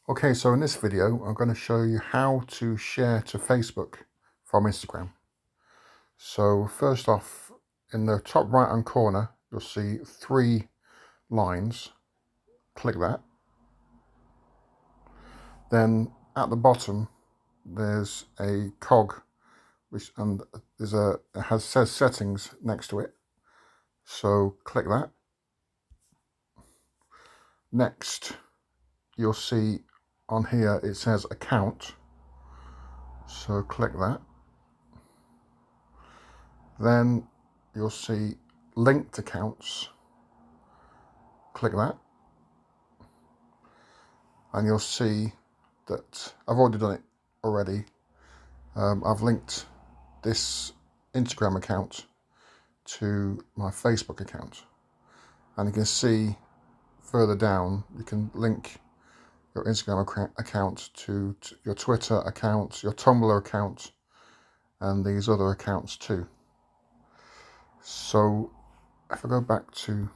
Okay, so in this video, I'm going to show you how to share to Facebook from Instagram. So first off, in the top right hand corner, you'll see 3 lines. Click that. Then at the bottom, there's a cog, and it says settings next to it. So click that. Next, you'll see on here it says account. So click that. Then you'll see linked accounts. Click that. And you'll see that I've already done it already. I've linked this Instagram account to my Facebook account. And you can see further down, you can link your Instagram account to your Twitter account, your Tumblr account, and these other accounts too. So if I go back to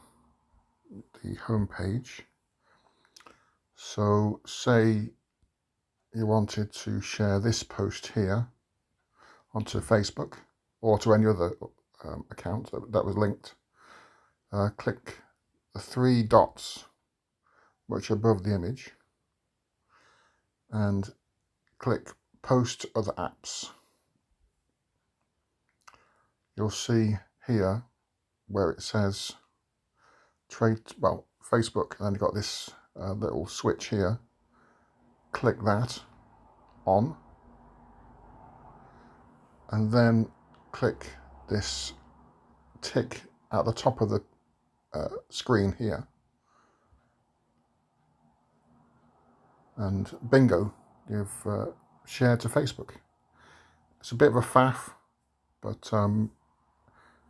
the home page, so say you wanted to share this post here onto Facebook or to any other account that was linked, click the 3 dots which are above the image and click post other apps. You'll see here where it says Facebook, and then you've got this little switch here. Click that on, and then click this tick at the top of the screen here, and bingo, you've shared to Facebook. It's a bit of a faff, but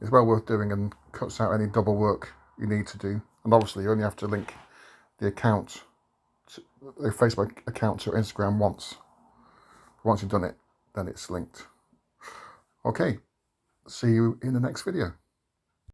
it's well worth doing and cuts out any double work you need to do. And obviously you only have to link the account, the Facebook account, to Instagram once. Once you've done it, then it's linked. Okay, see you in the next video.